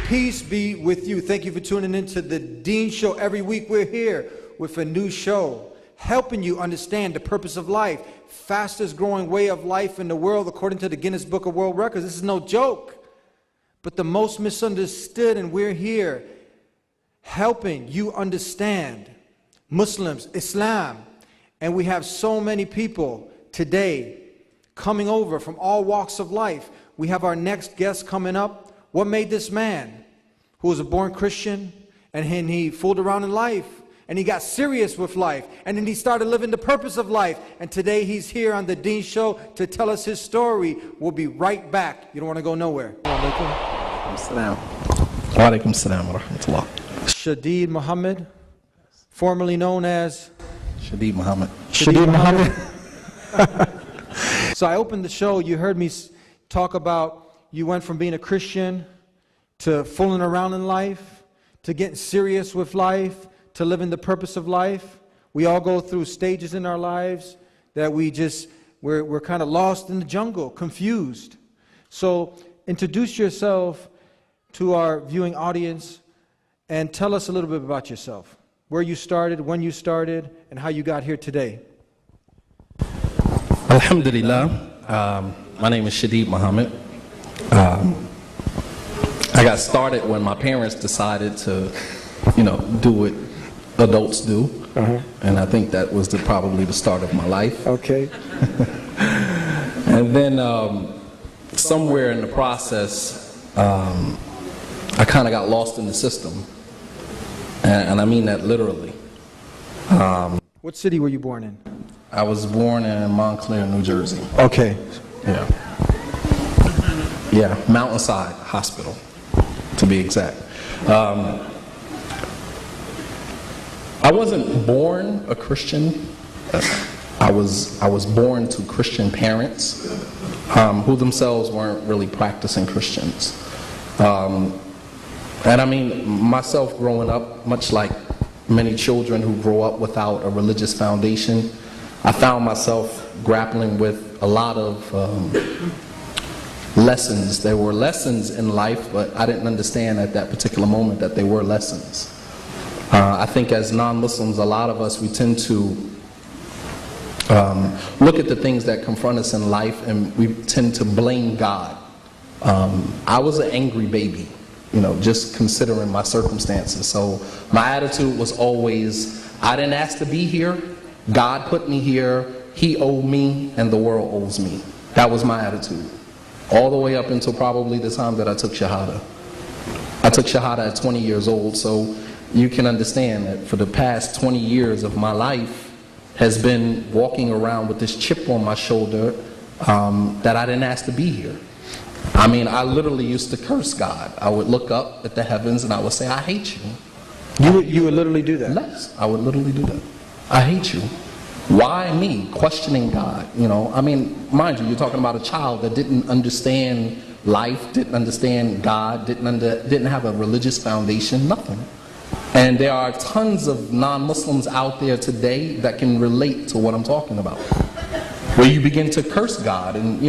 Peace be with you. Thank you for tuning into the Dean Show. Every week we're here with a new show, helping you understand the purpose of life. Fastest growing way of life in the world according to the Guinness Book of World Records. This is no joke, but the most misunderstood, and we're here helping you understand Muslims, Islam, and we have so many people today coming over from all walks of life. We have our next guest coming up. What made this man, who was a born Christian, and he fooled around in life, and he got serious with life, and then he started living the purpose of life, and today he's here on the Dean Show to tell us his story. We'll be right back. You don't want to go nowhere. Wa alaikum salam wa rahmatullah. Shadeed Muhammad, formerly known as Shadeed Muhammad. Shadeed Muhammad. So I opened the show, you heard me talk about you went from being a Christian to fooling around in life, to getting serious with life, to living the purpose of life. We all go through stages in our lives that we're kind of lost in the jungle, confused. So introduce yourself to our viewing audience and tell us a little bit about yourself. Where you started, when you started, and how you got here today. Alhamdulillah. My name is Shadeed Muhammad. I got started when my parents decided to, do what adults do. And I think that was probably the start of my life. Okay. And then somewhere in the process, I kind of got lost in the system. And I mean that literally. What city were you born in? I was born in Montclair, New Jersey. Okay. Yeah, Mountainside Hospital, to be exact. I wasn't born a Christian. I was born to Christian parents who themselves weren't really practicing Christians. And I mean, myself growing up, much like many children who grow up without a religious foundation, I found myself grappling with a lot of lessons. There were lessons in life, but I didn't understand at that particular moment that they were lessons. I think as non-Muslims, a lot of us, we tend to look at the things that confront us in life and we tend to blame God. I was an angry baby, just considering my circumstances. So my attitude was always, I didn't ask to be here. God put me here. He owed me and the world owes me. That was my attitude. All the way up until probably the time that I took Shahada. I took Shahada at 20 years old, so you can understand that for the past 20 years of my life has been walking around with this chip on my shoulder that I didn't ask to be here. I mean, I literally used to curse God. I would look up at the heavens and I would say, I hate you. You would literally do that? Yes, I would literally do that. I hate you. Why me? Questioning God, I mean, mind you, you're talking about a child that didn't understand life, didn't understand God, didn't have a religious foundation, nothing. And there are tons of non-Muslims out there today that can relate to what I'm talking about. Where you begin to curse God and,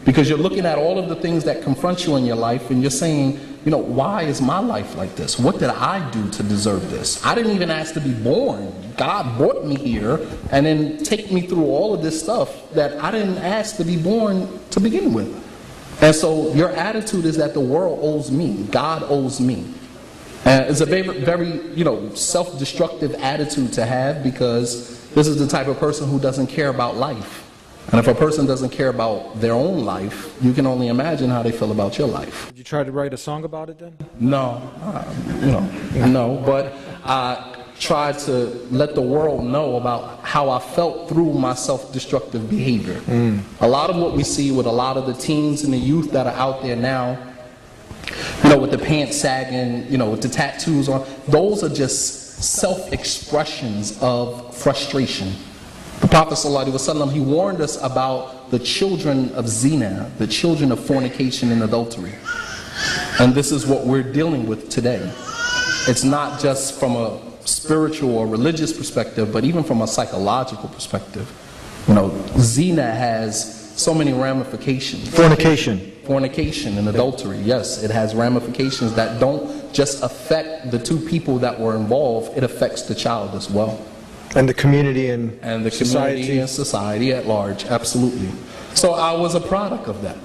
because you're looking at all of the things that confront you in your life and you're saying, why is my life like this? What did I do to deserve this? I didn't even ask to be born. God brought me here and then take me through all of this stuff that I didn't ask to be born to begin with. And so your attitude is that the world owes me, God owes me. And it's a very self-destructive attitude to have, because this is the type of person who doesn't care about life. And if a person doesn't care about their own life, you can only imagine how they feel about your life. Did you try to write a song about it then? No, no, but I tried to let the world know about how I felt through my self-destructive behavior. A lot of what we see with a lot of the teens and the youth that are out there now, with the pants sagging, with the tattoos on, those are just self-expressions of frustration. The Prophet ﷺ, he warned us about the children of zina, the children of fornication and adultery. And this is what we're dealing with today. It's not just from a spiritual or religious perspective, but even from a psychological perspective. Zina has so many ramifications. Fornication. And adultery, yes, it has ramifications that don't just affect the two people that were involved, it affects the child as well. And the community and the society. Community and society at large, absolutely. So I was a product of that.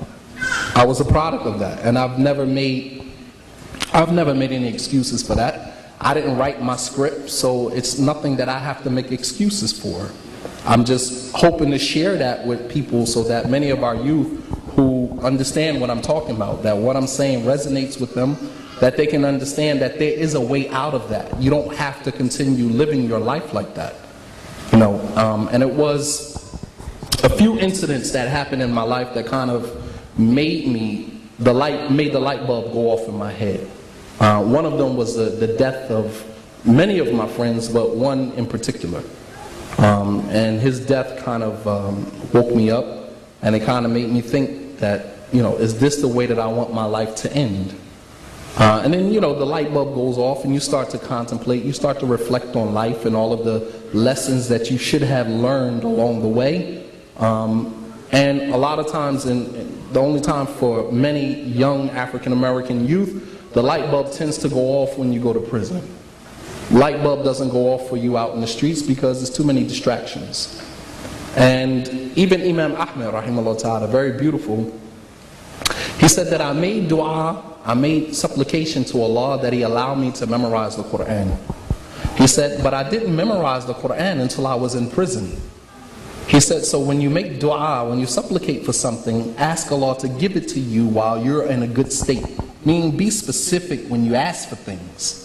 And I've never made any excuses for that. I didn't write my script, so it's nothing that I have to make excuses for. I'm just hoping to share that with people so that many of our youth who understand what I'm talking about, that what I'm saying resonates with them, that they can understand that there is a way out of that. You don't have to continue living your life like that. And it was a few incidents that happened in my life that kind of made the light bulb go off in my head. One of them was the death of many of my friends, but one in particular. And his death kind of woke me up, and it kind of made me think that, is this the way that I want my life to end? And then, the light bulb goes off, and you start to contemplate, you start to reflect on life and all of the lessons that you should have learned along the way. And a lot of times, and the only time for many young African American youth, the light bulb tends to go off when you go to prison. Light bulb doesn't go off for you out in the streets because there's too many distractions. And even Imam Ahmed, rahimahullah ta'ala, very beautiful, he said that I made dua, I made supplication to Allah that He allow me to memorize the Quran. He said, but I didn't memorize the Quran until I was in prison. He said, so when you make dua, when you supplicate for something, ask Allah to give it to you while you're in a good state. Meaning, be specific when you ask for things.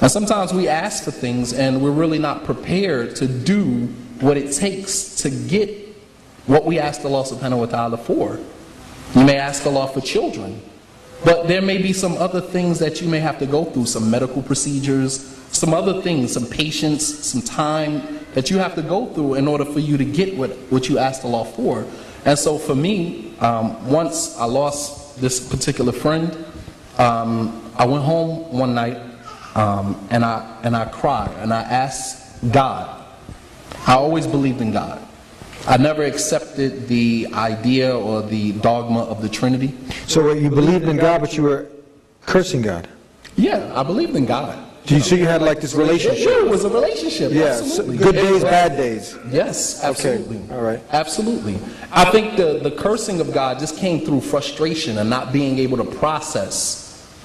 And sometimes we ask for things and we're really not prepared to do what it takes to get what we asked Allah subhanahu wa ta'ala for. You may ask Allah for children, but there may be some other things that you may have to go through, some medical procedures, some other things, some patience, some time that you have to go through in order for you to get what you asked Allah for. And so for me, once I lost this particular friend, I went home one night and I cried and I asked God. I always believed in God. I never accepted the idea or the dogma of the Trinity. So you believed in God, but you were cursing God? Yeah, I believed in God. So you had like this relationship? Yeah, it was a relationship. Yeah, absolutely. Good days, bad days. Yes, absolutely. Okay. All right. Absolutely. I think the cursing of God just came through frustration and not being able to process.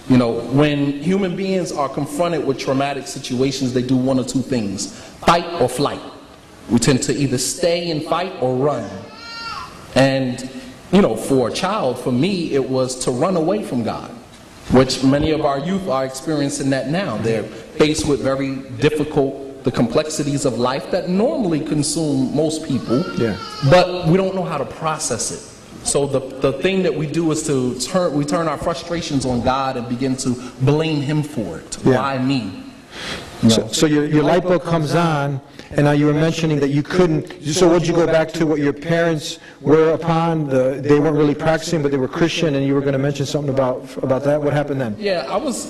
When human beings are confronted with traumatic situations, they do one or two things: fight or flight. We tend to either stay and fight or run. And, for a child, for me, it was to run away from God, which many of our youth are experiencing that now. They're faced with very difficult, the complexities of life that normally consume most people, but we don't know how to process it. So the thing that we do is we turn our frustrations on God and begin to blame Him for it. Why me? So your light bulb comes on, and now you were mentioning that you couldn't. So would you go back to what your parents were upon? They weren't really practicing, but they were Christian, and you were going to mention something about that. What happened then? Yeah,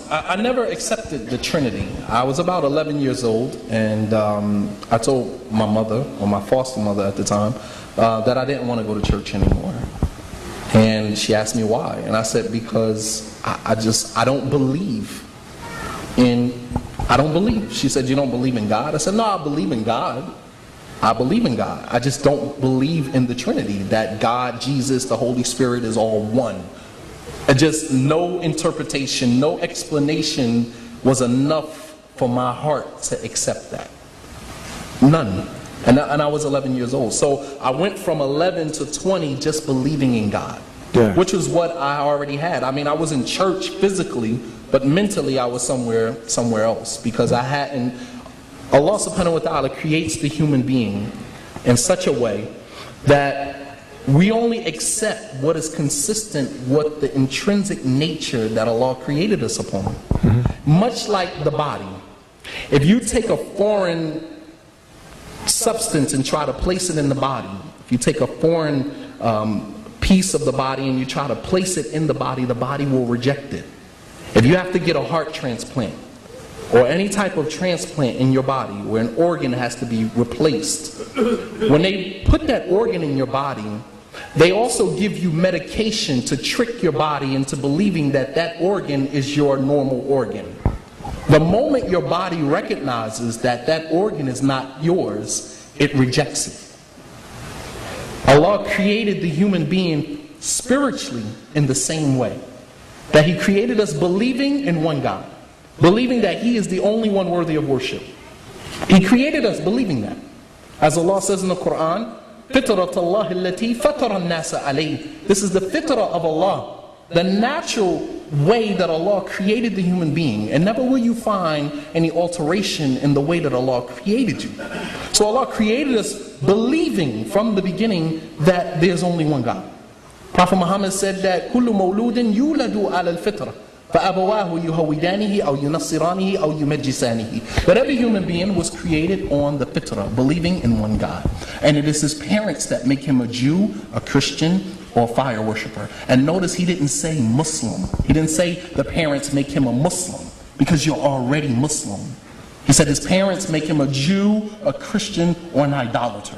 I never accepted the Trinity. I was about 11 years old, and I told my mother, or my foster mother at the time, that I didn't want to go to church anymore. And she asked me why, and I said because I don't believe. She said, you don't believe in God? I said, no, I believe in God. I believe in God. I just don't believe in the Trinity, that God, Jesus, the Holy Spirit is all one. Just no interpretation, no explanation was enough for my heart to accept that. None. And I was 11 years old. So I went from 11 to 20 just believing in God, which was what I already had. I mean, I was in church physically, but mentally I was somewhere else, because I hadn't. Allah subhanahu wa ta'ala creates the human being in such a way that we only accept what is consistent with the intrinsic nature that Allah created us upon. Much like the body. If you take a foreign substance and try to place it in the body, if you take a foreign piece of the body and you try to place it in the body will reject it. If you have to get a heart transplant or any type of transplant in your body where an organ has to be replaced, when they put that organ in your body, They also give you medication to trick your body into believing that that organ is your normal organ. The moment your body recognizes that that organ is not yours, it rejects it. Allah created the human being spiritually in the same way. That He created us believing in one God, believing that He is the only one worthy of worship. He created us believing that. As Allah says in the Quran, فِطْرَةَ اللَّهِ الَّتِي فَطَرَ النَّاسَ عَلَيْهِ. This is the fitrah of Allah, the natural way that Allah created the human being. And never will you find any alteration in the way that Allah created you. So Allah created us believing from the beginning that there's only one God. Prophet Muhammad said that كُلُّ مَوْلُودٍ يُولَدُ عَلَى الْفِطْرَةِ فَأَبَوَاهُ يُهَوِّدَانِهِ أَوْ يُنَصِّرَانِهِ أَوْ يُمَجِّسَانِهِ. But every human being was created on the fitrah, believing in one God. And it is his parents that make him a Jew, a Christian, or a fire worshiper. And notice he didn't say Muslim. He didn't say the parents make him a Muslim, because you're already Muslim. He said his parents make him a Jew, a Christian, or an idolater.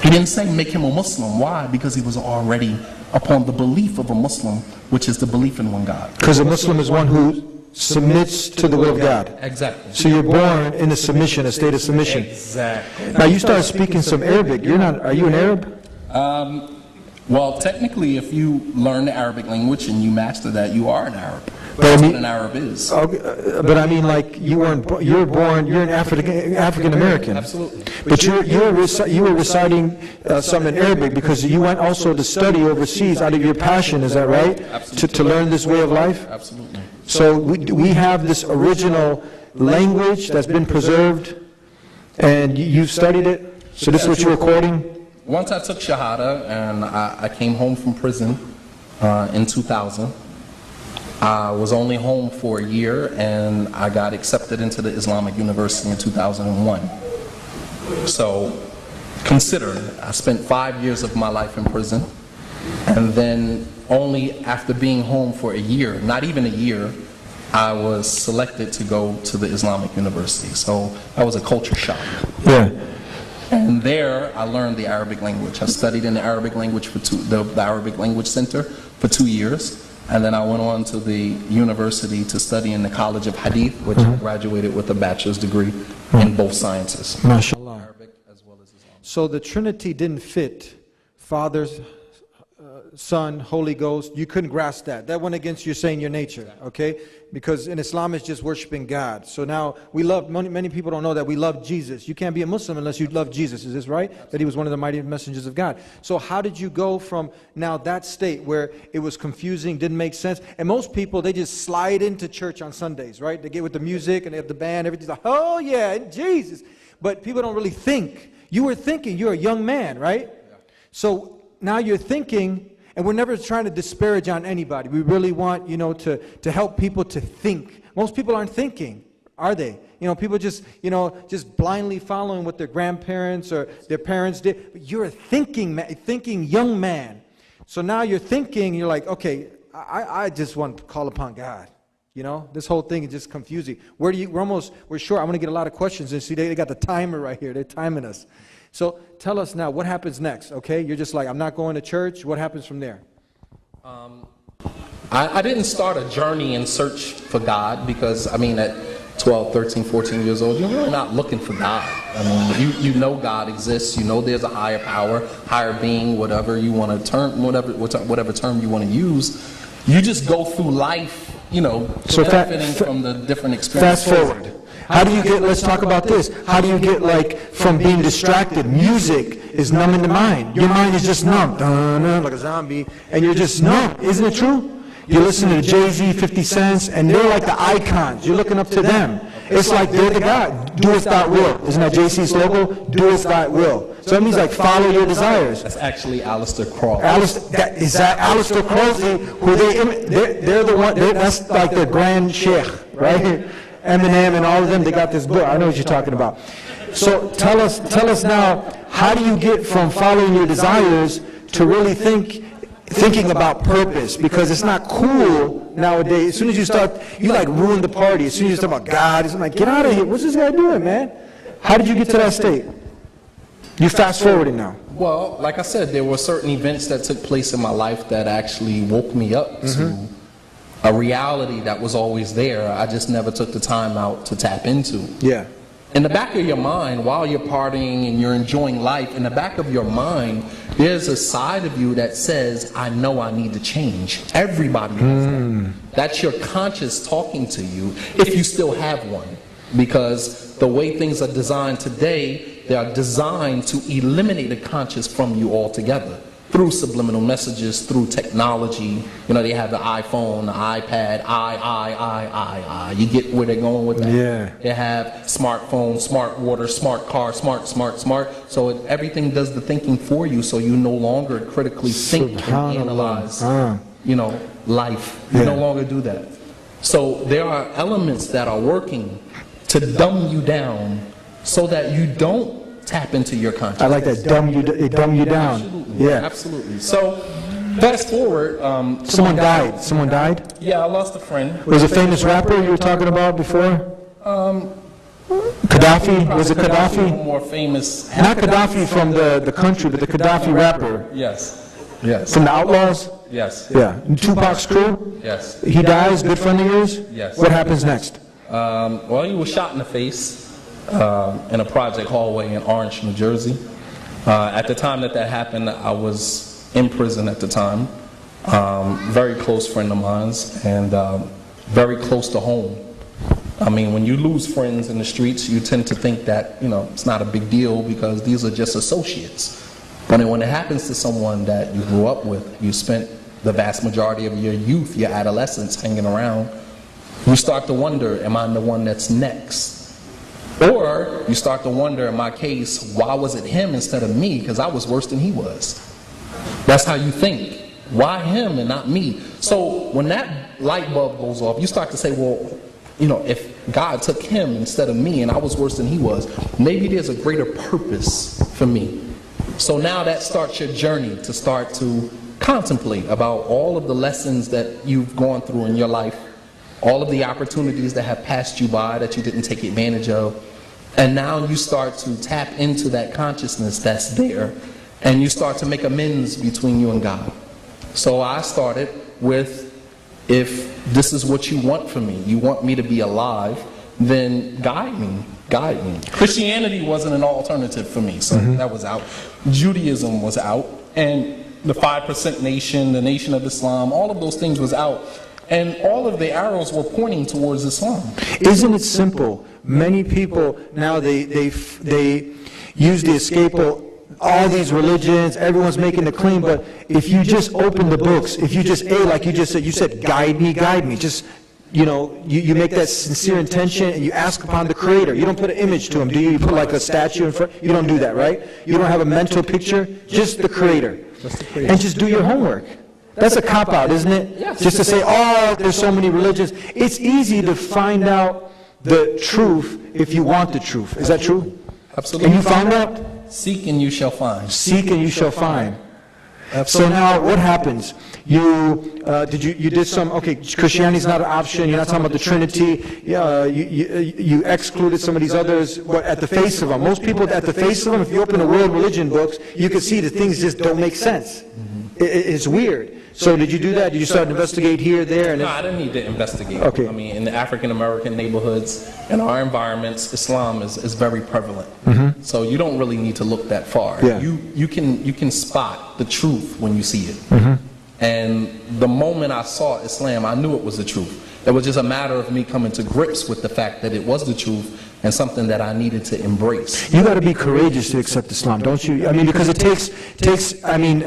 He didn't say make him a Muslim. Why? Because he was already upon the belief of a Muslim, which is the belief in one God. Because a Muslim is one who submits to the will of God. Exactly. So you're born in a submission, a state of submission. Exactly. Now you started speaking some Arabic. Are you an Arab? Well, technically, if you learn the Arabic language and you master that, you are an Arab. But That's what an Arab is. Okay, but I mean, like you're an African American. Absolutely. But you were reciting some in Arabic because you went also to study overseas out of your passion. Is that right? Absolutely. To learn this way of life. Absolutely. So we have this original language that's been preserved, and you've studied it. So this is what you're recording. Once I took Shahada and I came home from prison in 2000, I was only home for a year and I got accepted into the Islamic University in 2001. So consider, I spent 5 years of my life in prison, and then only after being home for a year, not even a year, I was selected to go to the Islamic University. So that was a culture shock. Yeah. And there, I learned the Arabic language. I studied in the Arabic language for the Arabic Language Center for 2 years. And then I went on to the university to study in the College of Hadith, which I graduated with a bachelor's degree in both sciences. MashaAllah. Arabic as well as Islam. So the Trinity didn't fit Father, Son, Holy Ghost. You couldn't grasp that. That went against you saying your nature, okay? Because in Islam it's just worshiping God. So now we love, many people don't know that we love Jesus. You can't be a Muslim unless you love Jesus. Is this right? That he was one of the mighty messengers of God. So how did you go from now that state where it was confusing, didn't make sense? And most people, they just slide into church on Sundays, right? They get with the music and they have the band, everything's like, oh yeah, Jesus. But people don't really think. You were thinking, you're a young man, right? So now you're thinking. And we're never trying to disparage on anybody. We really want, to help people to think. Most people aren't thinking, are they? People just, just blindly following what their grandparents or their parents did. But you're a thinking young man. So now you're thinking, you're like, okay, I just want to call upon God. This whole thing is just confusing. We're sure. I'm going to get a lot of questions. And see, they got the timer right here. They're timing us. So tell us now, what happens next, okay? You're just like, I'm not going to church. What happens from there? I didn't start a journey in search for God because, at 12, 13, 14 years old, you're really not looking for God. You know God exists. You know there's a higher power, higher being, whatever you want to term, whatever term you want to use. You just go through life, so benefiting from the different experiences. Fast forward. How do you get, let's talk about this. How do you get from being distracted? Music is numbing the mind. Your mind is just numb, like a zombie, and you're just numb. Isn't it true? You listen to Jay-Z, 50 Cent, and they're like the icons. You're looking up to them. It's like they're the God. Do as thy will. Isn't that JC's logo? Do as thy will. So that means follow your desires. That's actually Aleister Crowley. Is that Aleister Crowley, who they're the one, that's like the grand sheikh, right? Eminem and all of them, they got this book. I know what you're talking about. So tell us now, how do you get from following your desires to really thinking about purpose? Because it's not cool nowadays. As soon as you start, you ruin the party. As soon as you talk about God, it's like, get out of here. What's this guy doing, man? How did you get to that state? You fast forwarding now. Well, like I said, there were certain events that took place in my life that actually woke me up to a reality that was always there. I just never took the time out to tap into. Yeah. In the back of your mind, while you're partying and you're enjoying life, in the back of your mind, there's a side of you that says, I know I need to change. Everybody has that. That's your conscious talking to you, if you still have one. Because the way things are designed today, they are designed to eliminate the conscious from you altogether. Through subliminal messages, through technology. You know, they have the iPhone, the iPad, I. You get where they're going with that? Yeah. They have smartphone, smart water, smart car, smart. So everything does the thinking for you, so you no longer critically think and analyze, you know, life. You no longer do that. So there are elements that are working to dumb you down so that you don't tap into your consciousness. I like that. Dumb you down. Absolutely. Yeah. Absolutely. So, fast forward. Someone died. Someone died? Yeah, I lost a friend. Was a famous rapper you were talking about before? Gaddafi? Was it Gaddafi? More famous. Not Gaddafi from the country, but the Gaddafi rapper. Yes. Yes. From the Outlaws? Yes. Yeah. Tupac's crew? Yes. He dies, good friend of yours? Yes. What happens next? Well, he was shot in the face in a project hallway in Orange, New Jersey. At the time that happened, I was in prison at the time. Very close friend of mine's, and very close to home. I mean, when you lose friends in the streets, you tend to think that, you know, it's not a big deal because these are just associates. But when it happens to someone that you grew up with, you spent the vast majority of your youth, your adolescence hanging around, you start to wonder, am I the one that's next? Or you start to wonder, in my case, why was it him instead of me? Because I was worse than he was. That's how you think. Why him and not me? So when that light bulb goes off, you start to say, well, you know, if God took him instead of me and I was worse than he was, maybe there's a greater purpose for me. So now that starts your journey to start to contemplate about all of the lessons that you've gone through in your life, all of the opportunities that have passed you by that you didn't take advantage of. And now you start to tap into that consciousness that's there, and you start to make amends between you and God. So I started with, if this is what you want from me, you want me to be alive, then guide me. Christianity wasn't an alternative for me, so that was out. Judaism was out, and the 5% nation, the Nation of Islam, all of those things was out. And all of the arrows were pointing towards Islam. Isn't it simple? Many people now, they use the escape of all these religions, everyone's making the claim, but if you just open the books, if you just, like you just said, you said, guide me, just, you know, you make that sincere intention and you ask upon the Creator. You don't put an image to him, do you? You put like a statue in front, you don't do that, right? You don't have a mental picture, just the Creator. And just do your homework. That's a cop-out, isn't it? Yes. Just to say, oh, there's so many religions. It's easy to find out the truth if you want the truth. Is that true? Absolutely. And you found that? Seek and you shall find. Seek and you shall find. Absolutely. So now what happens? You did some, okay, Christianity's not an option, you're not talking about the Trinity, you excluded some of these others, but at the face of them, most people at the face of them, if you open the world religion books, you can see that things just don't make sense. It's weird. So did you do that? Did you start to investigate here, there? No, I didn't need to investigate. Okay. I mean, in the African-American neighborhoods, in our environments, Islam is very prevalent. So you don't really need to look that far. Yeah. You can spot the truth when you see it. And the moment I saw Islam, I knew it was the truth. It was just a matter of me coming to grips with the fact that it was the truth and something that I needed to embrace. You got to be courageous to accept Islam, don't you? I mean, because it takes. I mean,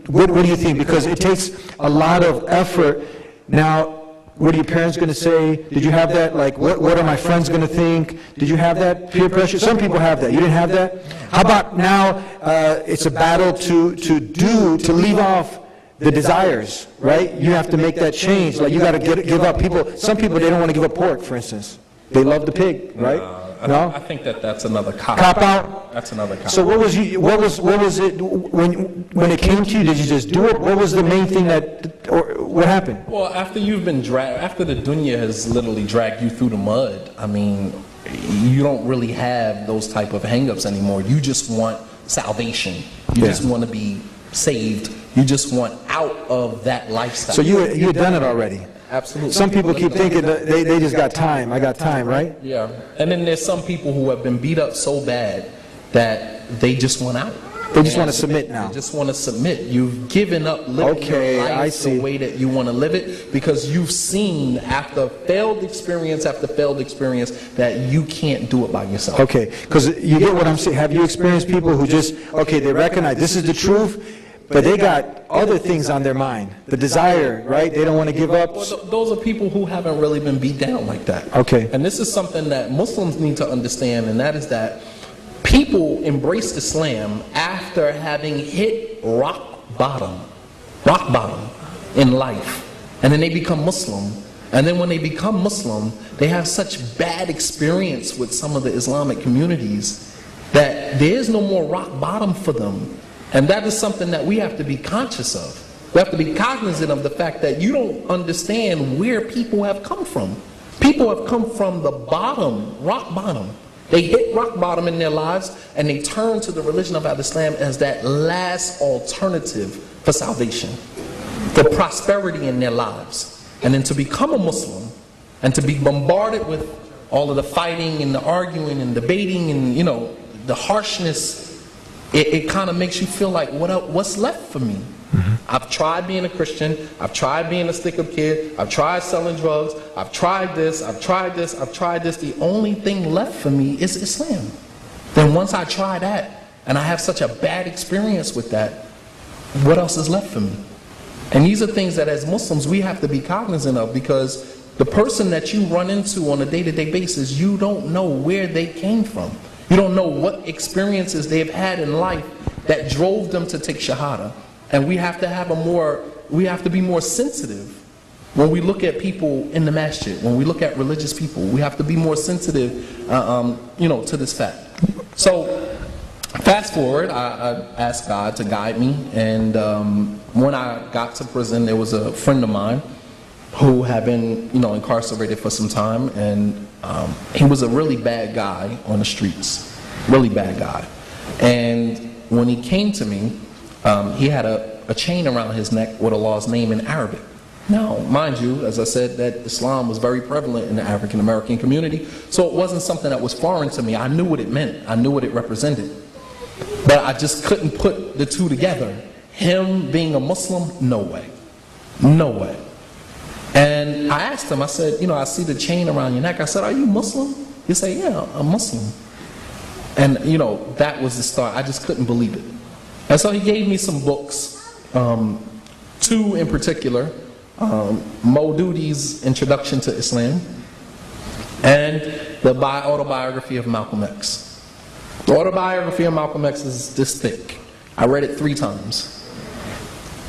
what do you think? Because it takes a lot of effort. Now, what are your parents going to say? Did you have that? Like, what are my friends going to think? Did you have that peer pressure? Some people have that. You didn't have that. How about now? It's a battle to leave off the desires, right? You have to make that change. Like, you got to give up. Some people, they don't want to give up pork, for instance. They love the pig, right? No? I think that's another cop out. That's another cop. So what was it when it came to you? Did you just do it? What was the main thing or what happened? Well, after you've been after the dunya has literally dragged you through the mud, I mean, you don't really have those type of hang-ups anymore. You just want salvation. You Yeah. just want to be saved. You just want out of that lifestyle. So you've done it already. Absolutely. Some people keep thinking that they just got time. I got time, right? Yeah. And then there's some people who have been beat up so bad that they just want out. They just want to submit now. They just want to submit. You've given up living Okay, your I life see. the way that you want to live it because you've seen after failed experience after failed experience that you can't do it by yourself. Okay, because you get what I'm saying. Have you experienced people who just, okay, they recognize this is the truth, but they got other things on their mind. The desire, right? They don't want to give up. Well, those are people who haven't really been beat down like that. Okay. And this is something that Muslims need to understand, and that is that people embrace Islam after having hit rock bottom in life. And then they become Muslim. And then when they become Muslim, they have such bad experience with some of the Islamic communities that there is no more rock bottom for them. And that is something that we have to be conscious of. We have to be cognizant of the fact that you don't understand where people have come from. People have come from the bottom, rock bottom. They hit rock bottom in their lives and they turn to the religion of Islam as that last alternative for salvation, for prosperity in their lives. And then to become a Muslim and to be bombarded with all of the fighting and the arguing and debating and, you know, the harshness, it kind of makes you feel like, what's left for me? I've tried being a Christian, I've tried being a stick-up kid, I've tried selling drugs, I've tried this, I've tried this, I've tried this. The only thing left for me is Islam. Then once I try that, and I have such a bad experience with that, what else is left for me? And these are things that as Muslims we have to be cognizant of, because the person that you run into on a day-to-day basis, you don't know where they came from. You don't know what experiences they've had in life that drove them to take Shahada. And we have to be more sensitive when we look at people in the masjid, when we look at religious people. We have to be more sensitive, to this fact. So, fast forward, I asked God to guide me, and when I got to prison, there was a friend of mine who had been, incarcerated for some time, and he was a really bad guy on the streets, really bad guy. And when he came to me, he had a chain around his neck with Allah's name in Arabic. Now, mind you, as I said, that Islam was very prevalent in the African American community, so it wasn't something that was foreign to me. I knew what it meant. I knew what it represented. But I just couldn't put the two together. Him being a Muslim, no way. No way. And I asked him, I said, I see the chain around your neck. I said, are you Muslim? He said, yeah, I'm Muslim. And, that was the start. I just couldn't believe it. And so he gave me some books, two in particular, Maududi's Introduction to Islam and the autobiography of Malcolm X. The autobiography of Malcolm X is this thick. I read it 3 times.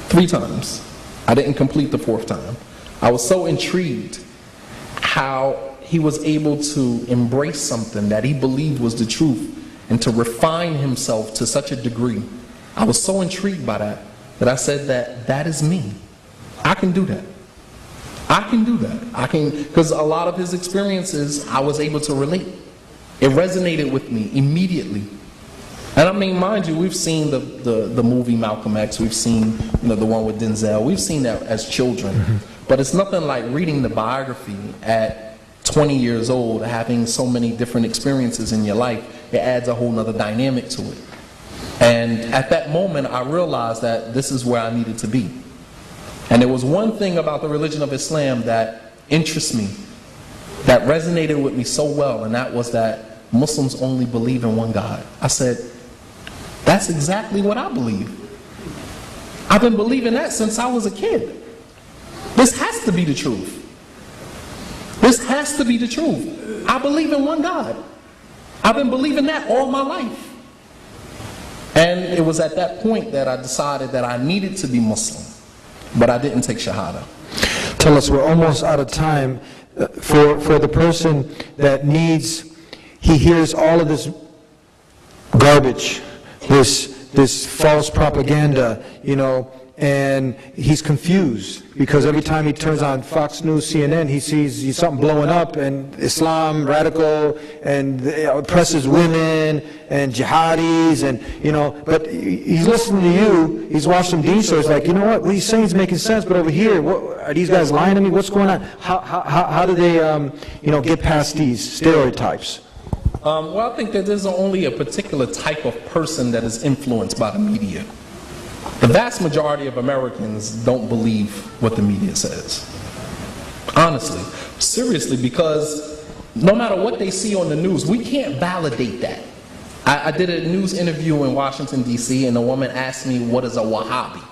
3 times. I didn't complete the 4th time. I was so intrigued how he was able to embrace something that he believed was the truth and to refine himself to such a degree. I was so intrigued by that I said that is me. I can do that. I can do that. Because a lot of his experiences I was able to relate. It resonated with me immediately. And I mean, mind you, we've seen the movie Malcolm X, we've seen the one with Denzel, we've seen that as children. But it's nothing like reading the biography at 20 years old, having so many different experiences in your life. It adds a whole nother dynamic to it. And at that moment, I realized that this is where I needed to be. And there was one thing about the religion of Islam that interests me, that resonated with me so well, and that was that Muslims only believe in one God. I said, that's exactly what I believe. I've been believing that since I was a kid. This has to be the truth. This has to be the truth. I believe in one God. I've been believing that all my life. And it was at that point that I decided that I needed to be Muslim, but I didn't take Shahada. Tell us, we're almost out of time. For the person that he hears all of this garbage, this false propaganda, and he's confused because every time he turns on Fox News, CNN, he sees something blowing up, and Islam, radical, and oppresses women, and jihadis, and, but he's listening to you, he's watched some Dean shows, like, you know what he's saying is making sense, but over here, are these guys lying to me? What's going on? How do they, get past these stereotypes? Well, I think that there's only a particular type of person that is influenced by the media. The vast majority of Americans don't believe what the media says. Honestly, seriously, because no matter what they see on the news, we can't validate that. I did a news interview in Washington, D.C., and a woman asked me, what is a Wahhabi?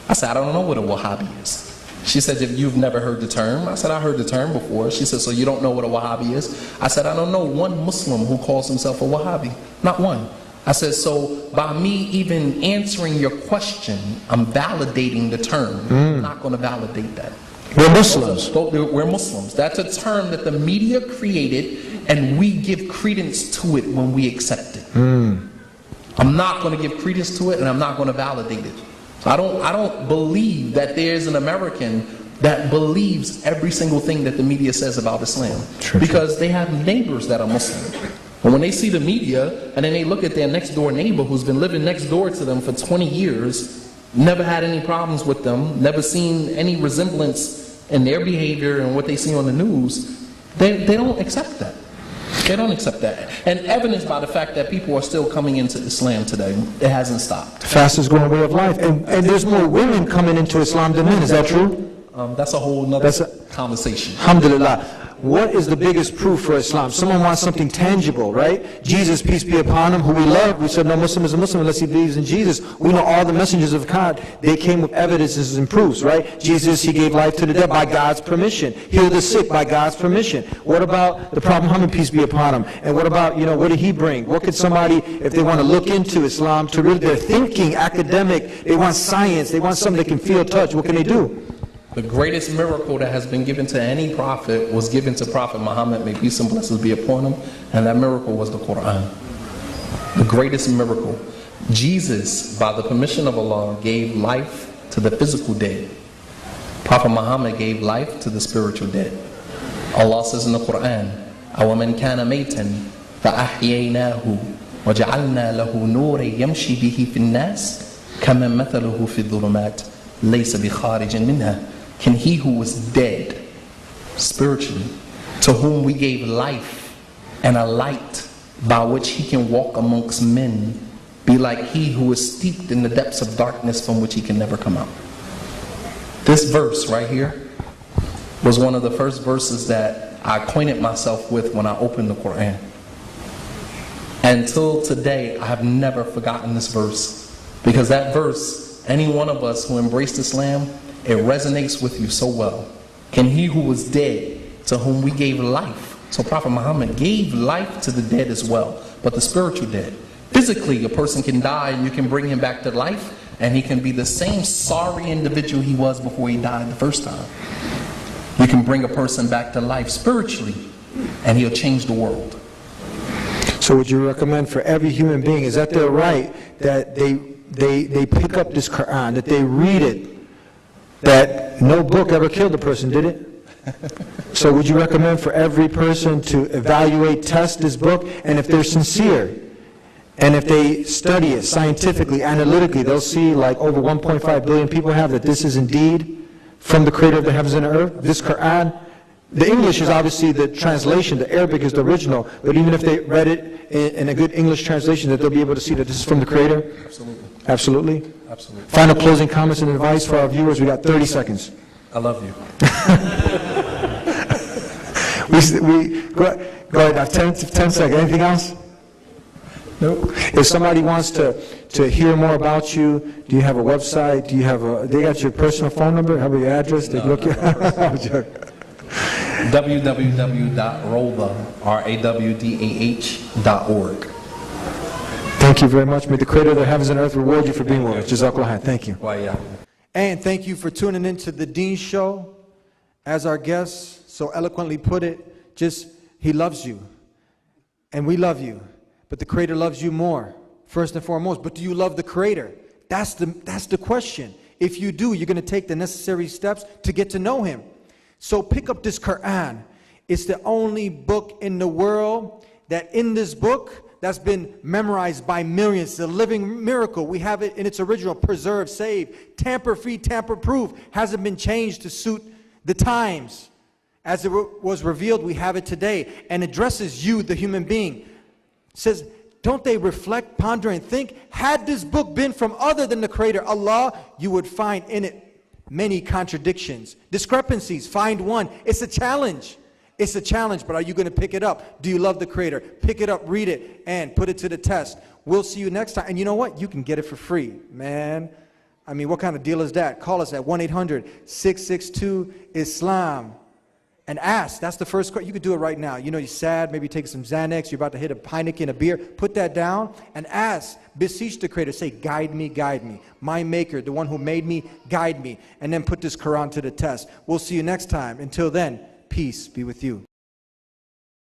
I said, I don't know what a Wahhabi is. She said, you've never heard the term? I said, I heard the term before. She said, so you don't know what a Wahhabi is? I said, I don't know one Muslim who calls himself a Wahhabi. Not one. I said, so by me even answering your question, I'm validating the term. I'm not going to validate that. We're Muslims. We're Muslims. That's a term that the media created, and we give credence to it when we accept it. I'm not going to give credence to it, and I'm not going to validate it. So I don't believe that there's an American that believes every single thing that the media says about Islam. Because they have neighbors that are Muslim. And when they see the media, and then they look at their next door neighbor who's been living next door to them for 20 years, never had any problems with them, never seen any resemblance in their behavior and what they see on the news, they don't accept that. They don't accept that. And evidenced by the fact that people are still coming into Islam today. It hasn't stopped. Fastest growing way of life. And there's more women coming into Islam than men. Is that true? That's a whole nother conversation. Alhamdulillah. What is the biggest proof for Islam? Someone wants something tangible, right? Jesus, peace be upon him, who we love. We said no Muslim is a Muslim unless he believes in Jesus. We know all the messengers of God, they came with evidences and proofs, right? Jesus, he gave life to the dead by God's permission. Healed the sick by God's permission. What about the Prophet Muhammad, peace be upon him? And what about, what did he bring? What could somebody, if they want to look into Islam, to really, they're thinking academic, they want science, they want something they can feel, touch, what can they do? The greatest miracle that has been given to any prophet was given to Prophet Muhammad, may peace and blessings be upon him, and that miracle was the Quran. The greatest miracle. Jesus, by the permission of Allah, gave life to the physical dead. Prophet Muhammad gave life to the spiritual dead. Allah says in the Quran, أَوَمَنْ كَانَ مَيْتًا فَأَحْيَيْنَاهُ وَجَعَلْنَا لَهُ نُورًا يَمْشِي بِهِ فِي النَّاسِ كَمَنْ مَثَلُهُ فِي الظُّلُمَاتِ لَيْسَ بِخَارِجٍ مِنْهَا. Can he who was dead spiritually, to whom we gave life and a light by which he can walk amongst men, be like he who is steeped in the depths of darkness from which he can never come out? This verse right here was one of the first verses that I acquainted myself with when I opened the Quran. Until today, I have never forgotten this verse, because that verse, any one of us who embraced Islam, it resonates with you so well. Can he who was dead, to whom we gave life? So Prophet Muhammad gave life to the dead as well, but the spiritual dead. Physically, a person can die and you can bring him back to life, and he can be the same sorry individual he was before he died the first time. You can bring a person back to life spiritually, and he'll change the world. So would you recommend for every human being, is that their right, that they pick up this Quran, that they read it, that no book ever killed a person, did it? So would you recommend for every person to evaluate, test this book, and if they're sincere, and if they study it scientifically, analytically, they'll see, like over 1.5 billion people have, that this is indeed from the creator of the heavens and earth, this Quran. The English is obviously the translation, the Arabic is the original, but even if they read it in a good English translation, that they'll be able to see that this is from the creator? Absolutely. Absolutely? Absolutely. Final closing comments and advice for our viewers. We got 30 seconds. I love you. Go ahead, 10 seconds. Anything else? Nope. If somebody wants to hear more about you, do you have a website? Do you have they got your personal phone number? Have your address? They look you. www.rawdah.org. Thank you very much. May the creator of the heavens and earth reward you for being with us. Jazakallah khair. Thank you. And thank you for tuning in to the Dean Show. As our guest so eloquently put it, he loves you. And we love you. But the creator loves you more, first and foremost. But do you love the creator? That's the question. If you do, you're going to take the necessary steps to get to know him. So pick up this Quran. It's the only book in the world that in this book that's been memorized by millions. It's a living miracle. We have it in its original, preserved, saved, tamper-free, tamper-proof. Hasn't been changed to suit the times. As it was revealed, we have it today, and addresses you, the human being. It says, don't they reflect, ponder, and think? Had this book been from other than the Creator, Allah, you would find in it many contradictions, discrepancies. Find one. It's a challenge. It's a challenge, but are you going to pick it up? Do you love the Creator? Pick it up, read it, and put it to the test. We'll see you next time. And you know what? You can get it for free, man. I mean, what kind of deal is that? Call us at 1-800-662-ISLAM. And ask. That's the first question. You could do it right now. You know, you're sad, maybe take some Xanax, you're about to hit a Heineken, a beer. Put that down and ask. Beseech the Creator. Say, guide me, guide me. My Maker, the one who made me, guide me. And then put this Quran to the test. We'll see you next time. Until then, peace be with you.